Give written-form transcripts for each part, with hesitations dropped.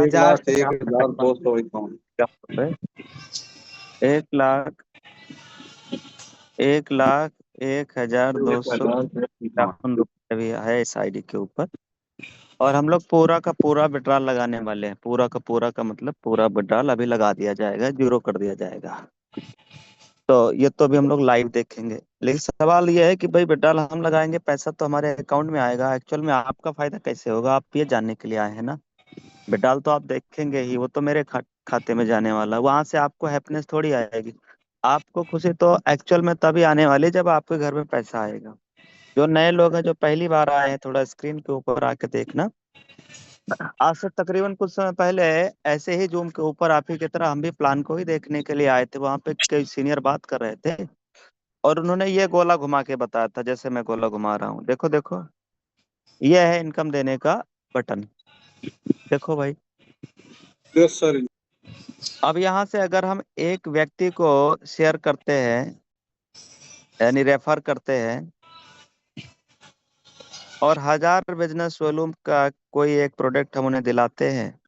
एक हजार लाख एक हजार 251। रुपए, 1,01,251 रुपये भी है इस आईडी के ऊपर। और हम लोग पूरा का पूरा विड्रॉल लगाने वाले हैं। पूरा का मतलब पूरा विड्रॉल अभी लगा दिया जाएगा, जीरो कर दिया जाएगा। तो ये तो अभी हम लोग लाइव देखेंगे। लेकिन सवाल ये है कि भाई विड्रॉल हम लगाएंगे, पैसा तो हमारे अकाउंट में आएगा, एक्चुअल में आपका फायदा कैसे होगा, आप ये जानने के लिए आए हैं ना। विड्रॉल तो आप देखेंगे ही, वो तो मेरे खाते में जाने वाला, वहां से आपको हैप्पीनेस थोड़ी आएगी। आपको खुशी तो एक्चुअल में तभी आने वाली जब आपके घर में पैसा आएगा। जो नए लोग हैं, जो पहली बार आए हैं, थोड़ा स्क्रीन के ऊपर आके देखना। आज से तकरीबन कुछ समय पहले ऐसे ही जूम के ऊपर आप ही की तरह हम भी प्लान को ही देखने के लिए आए थे। वहां पे कई सीनियर बात कर रहे थे और उन्होंने ये गोला घुमा के बताया था, जैसे मैं गोला घुमा रहा हूँ। देखो देखो, ये है इनकम देने का बटन। देखो भाई, यस सर। अब यहाँ से अगर हम एक व्यक्ति को शेयर करते हैं, यानी रेफर करते हैं, और 1000 बिजनेस वॉल्यूम का कोई एक प्रोडक्ट हम उन्हें दिलाते हैं,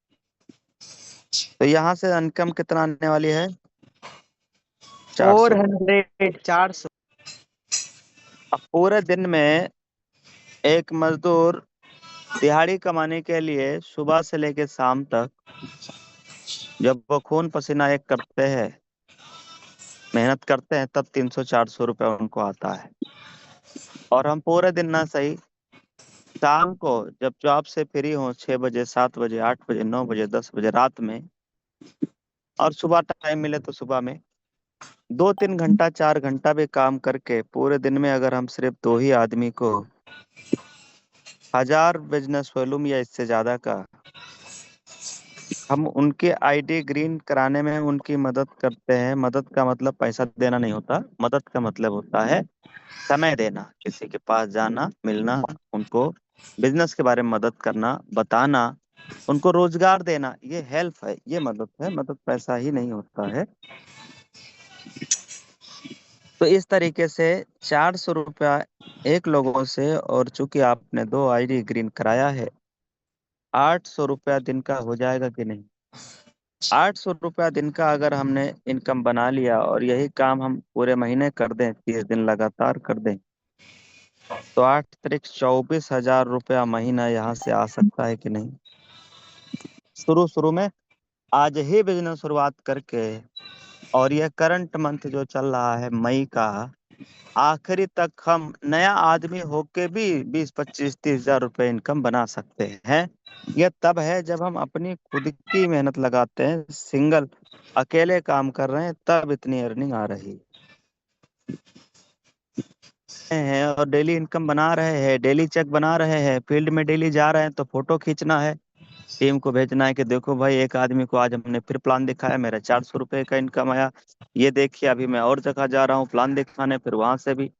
तो यहाँ से इनकम कितना आने वाली है? 400। 400। अब पूरे दिन में एक मजदूर दिहाड़ी कमाने के लिए सुबह से लेकर शाम तक जब वो खून पसीना एक करते हैं, मेहनत करते हैं, तब 300-400 रुपये उनको आता है। और हम पूरे दिन ना सही, शाम को जब जॉब से फ्री हो, 6 बजे, 7 बजे, 8 बजे, 9 बजे, 10 बजे रात में, और सुबह टाइम मिले तो सुबह में 2-3 घंटा, 4 घंटा भी काम करके पूरे दिन में अगर हम सिर्फ 2 ही आदमी को 1000 बिजनेस वॉल्यूम या इससे ज्यादा का हम उनके आईडी ग्रीन कराने में उनकी मदद करते हैं। मदद का मतलब पैसा देना नहीं होता, मदद का मतलब होता है समय देना, किसी के पास जाना, मिलना, उनको बिजनेस के बारे में मदद करना, बताना, उनको रोजगार देना, ये हेल्प है, ये मदद है। मदद पैसा ही नहीं होता है। तो इस तरीके से 400 रुपया एक लोगों से, और चूंकि आपने 2 आईडी ग्रीन कराया है, 800 रुपया दिन का हो जाएगा कि नहीं? 800 रुपया दिन का अगर हमने इनकम बना लिया और यही काम हम पूरे महीने कर दें, 30 दिन लगातार कर दें, तो 8 तरीक 24,000 रुपया महीना यहाँ से आ सकता है कि नहीं? शुरू शुरू में आज ही बिजनेस शुरुआत करके, और ये करंट मंथ जो चल रहा है मई का, आखिरी तक हम नया आदमी होके भी 20-25-30 हजार रुपए इनकम बना सकते हैं। यह तब है जब हम अपनी खुद की मेहनत लगाते हैं, सिंगल अकेले काम कर रहे हैं, तब इतनी अर्निंग आ रही है। और डेली इनकम बना रहे हैं, डेली चेक बना रहे हैं, फील्ड में डेली जा रहे हैं, तो फोटो खींचना है, टीम को भेजना है कि देखो भाई, एक आदमी को आज हमने फिर प्लान दिखाया, मेरा 400 रुपए का इनकम आया, ये देखिए अभी मैं और जगह जा रहा हूँ प्लान दिखाने, फिर वहां से भी।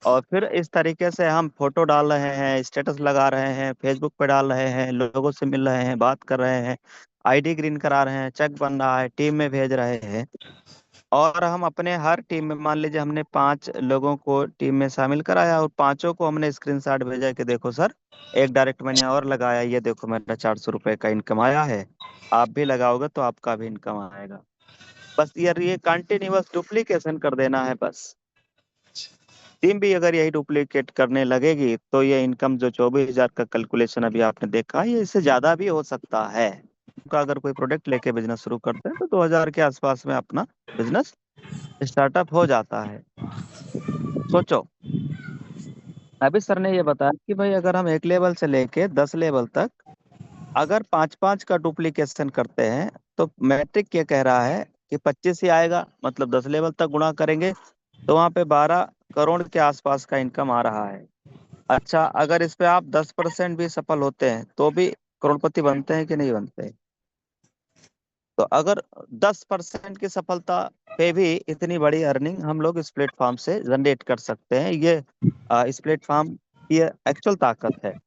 और फिर इस तरीके से हम फोटो डाल रहे हैं, स्टेटस लगा रहे हैं, फेसबुक पे डाल रहे हैं, लोगों से मिल रहे हैं, बात कर रहे हैं, आईडी ग्रीन करा रहे हैं, चेक बन रहा है, टीम में भेज रहे हैं। और हम अपने हर टीम में, मान लीजिए हमने 5 लोगों को टीम में शामिल कराया और 5 को हमने स्क्रीनशॉट भेजा कि देखो सर, एक डायरेक्ट मैंने और लगाया, ये देखो मेरा 400 रुपए का इनकम आया है, आप भी लगाओगे तो आपका भी इनकम आएगा। बस यार, ये कंटिन्यूअस डुप्लीकेशन कर देना है बस। टीम भी अगर यही डुप्लीकेट करने लगेगी तो ये इनकम जो 24,000 का कैलकुलेशन अभी आपने देखा, ये इससे ज्यादा भी हो सकता है। का अगर कोई प्रोडक्ट लेके बिजनेस शुरू करते हैं तो 2000 के आसपास में अपना बिजनेस स्टार्टअप हो जाता है। सोचो, अभी सर ने ये बताया कि भाई अगर हम 1 लेवल से लेके 10 लेवल तक अगर 5-5 का डुप्लीकेशन करते हैं, तो मैट्रिक ये कह रहा है कि 25 ही आएगा, मतलब 10 लेवल तक गुणा करेंगे तो वहां पे 12 करोड़ के आसपास का इनकम आ रहा है। अच्छा, अगर इस पे आप 10% भी सफल होते हैं तो भी करोड़पति बनते हैं कि नहीं बनते? तो अगर 10% की सफलता पे भी इतनी बड़ी अर्निंग हम लोग इस प्लेटफॉर्म से जनरेट कर सकते हैं, ये इस प्लेटफॉर्म की एक्चुअल ताकत है।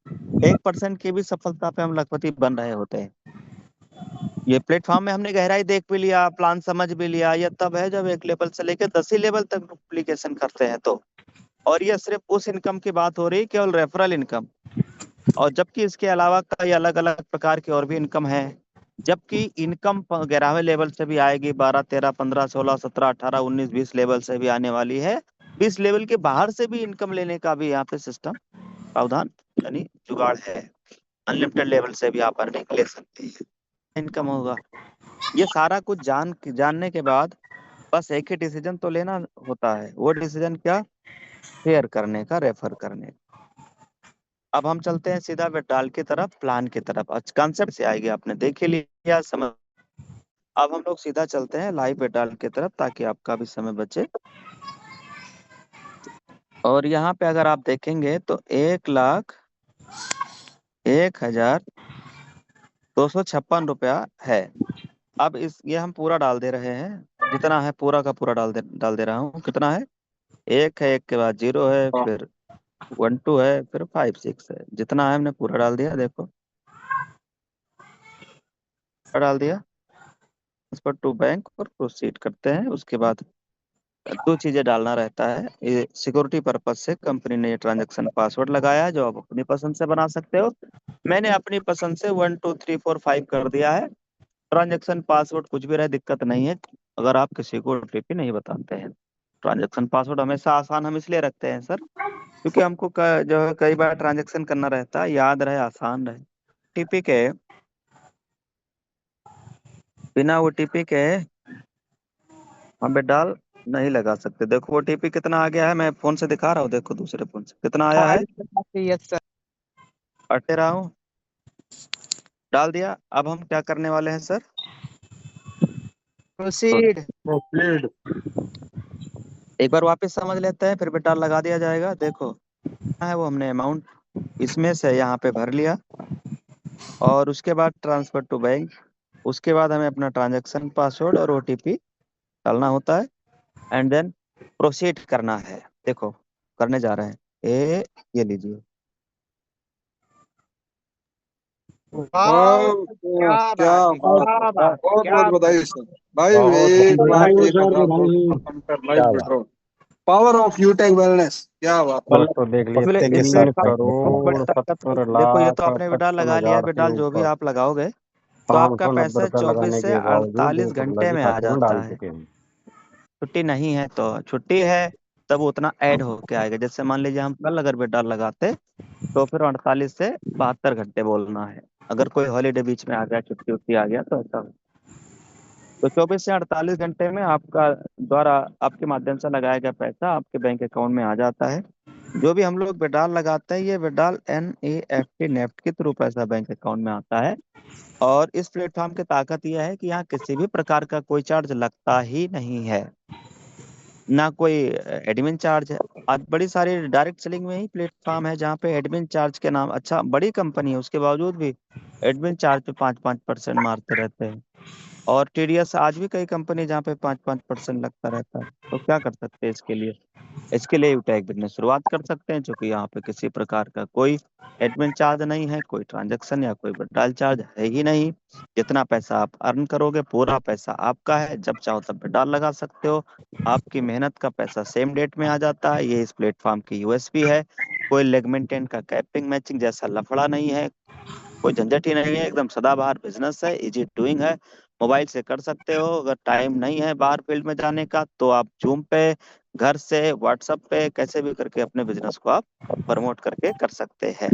1% की भी सफलता पे हम लखपति बन रहे होते हैं। ये प्लेटफॉर्म में हमने गहराई देख भी लिया, प्लान समझ भी लिया, ये तब है जब 1 लेवल से लेकर 10 ही लेवल तक डुप्लीकेशन करते हैं तो। और ये सिर्फ उस इनकम की बात हो रही है, केवल रेफरल इनकम, और जबकि इसके अलावा कई अलग अलग प्रकार की और भी इनकम है। जबकि इनकम 11वें लेवल से भी आएगी, 12, 13, 15, 16, 17, 18, 19, 20 लेवल से भी आने वाली है। 20 लेवल के बाहर से भी इनकम लेने का भी यहाँ पे सिस्टम प्रावधान यानी जुगाड़ है। अनलिमिटेड लेवल से भी आप अर्निंग ले सकते हैं, इनकम होगा। ये सारा कुछ जानने के बाद बस एक ही डिसीजन तो लेना होता है। वो डिसीजन क्या? शेयर करने का, रेफर करने का। अब हम चलते हैं सीधा विड्रॉल की तरफ, प्लान की तरफ। अच्छा, कॉन्सेप्ट से आएगी, आपने देख ही लिया, समझ। अब हम लोग सीधा चलते हैं लाइव विड्रॉल की तरफ ताकि आपका भी समय बचे। और यहाँ पे अगर आप देखेंगे तो 1,01,256 रुपया है। अब ये हम पूरा डाल दे रहे हैं, जितना है पूरा का पूरा डाल दे रहा हूँ। कितना है? 1 है, 1 के बाद 0 है, फिर 1 2 है, फिर 5 6 है। जितना है हमने पूरा डाल दिया। देखो पूरा डाल दिया। इस पर टू बैंक और प्रोसीड करते हैं। उसके बाद 2 चीजें डालना रहता है। ये सिक्योरिटी पर्पज से कंपनी ने ये ट्रांजैक्शन पासवर्ड लगाया है, जो आप अपनी पसंद से बना सकते हो। मैंने अपनी पसंद से 1 2 3 4 5 कर दिया है। ट्रांजैक्शन पासवर्ड कुछ भी रहे दिक्कत नहीं है, अगर आप किसी को ओटीपी नहीं बताते हैं। ट्रांजैक्शन पासवर्ड हमेशा आसान हम इसलिए रखते हैं सर, क्योंकि हमको जो है कई बार ट्रांजैक्शन करना रहता है, याद रहे, आसान रहे। ओटीपी के बिना ओटीपी के हम विड्रॉल नहीं लगा सकते। देखो ओटीपी कितना आ गया है, मैं फोन से दिखा रहा हूँ। देखो दूसरे फोन से कितना आया है, यस सर। अटे रहा हूँ, डाल दिया। अब हम क्या करने वाले हैं सर? प्रोसीड। प्रोसीड। एक बार वापस समझ लेते हैं, फिर विड्रॉल लगा दिया जाएगा। देखो क्या है वो, हमने अमाउंट इसमें से यहाँ पे भर लिया, और उसके बाद ट्रांसफर टू बैंक। उसके बाद हमें अपना ट्रांजैक्शन पासवर्ड और ओटीपी डालना होता है, एंड देन प्रोसीड करना है। देखो करने जा रहे हैं। ये लीजिए। वाह, क्या क्या बात है, बात क्या है, बात, बहुत क्या बहुत बात। बधाई सर। भाई बहुत 1,01,256 live withdraw, power of यूटेक wellness, क्या बात है। बस तो देख लिए इसमें 3 बहुत बड़ी करोड़ ताकत है। 70 देखो ये तो लाख आपने विड्रॉल लगा लिया है, 55,000 से विड्रॉल जो भी ऊपर आप लगाओगे तो आपका 590 पैसा रुपए 24 लगाने से के बावजूद 48 1 रुपया घंटे भी में आ खाते में जाता डाल है। चुके हैं। छुट्टी नहीं है तो छुट्टी है तब उतना ऐड होके आएगा। जैसे मान लीजिए हम कल अगर विड्रॉल लगाते तो फिर 48 से 72 घंटे बोलना है। अगर कोई हॉलीडे बीच में आ गया, छुट्टी उट्टी आ गया तो ऐसा हो। तो 24 से 48 घंटे में आपका द्वारा आपके माध्यम से लगाया गया पैसा आपके बैंक अकाउंट में आ जाता है। जो भी हम लोग विड्रॉल लगाते हैं, ये विड्रॉल NEFT नेफ्ट के थ्रू पैसा बैंक अकाउंट में आता है। और इस प्लेटफॉर्म की ताकत यह है कि यहाँ किसी भी प्रकार का कोई चार्ज लगता ही नहीं है, ना कोई एडमिन चार्ज है। आज बड़ी सारी डायरेक्ट सेलिंग में ही प्लेटफॉर्म है जहाँ पे एडमिन चार्ज के नाम, अच्छा बड़ी कंपनी है उसके बावजूद भी एडमिन चार्ज पे 5% मारते रहते हैं। और टीडीएस आज भी कई कंपनी जहाँ पे 5% लगता रहता है। तो क्या कर सकते हैं इसके लिए? इसके लिए यूटेक बिजनेस शुरुआत कर सकते हैं, जो कि यहाँ पे किसी प्रकार का कोई एडमिन चार्ज नहीं है, कोई ट्रांजैक्शन या कोई विड्रॉल चार्ज है ही नहीं। जितना पैसा आप अर्न करोगे पूरा पैसा आपका है, जब चाहो तब विड्रॉल लगा सकते हो। आपकी मेहनत का पैसा सेम डेट में आ जाता है। ये इस प्लेटफॉर्म की यूएसपी है। कोई लेग मेंटेन का कैपिंग मैचिंग जैसा लफड़ा नहीं है, कोई झंझट ही नहीं है। एकदम सदाबहार बिजनेस है, इजी डूइंग है। मोबाइल से कर सकते हो। अगर टाइम नहीं है बाहर फील्ड में जाने का तो आप जूम पे, घर से, व्हाट्सएप पे, कैसे भी करके अपने बिजनेस को आप प्रमोट करके कर सकते हैं।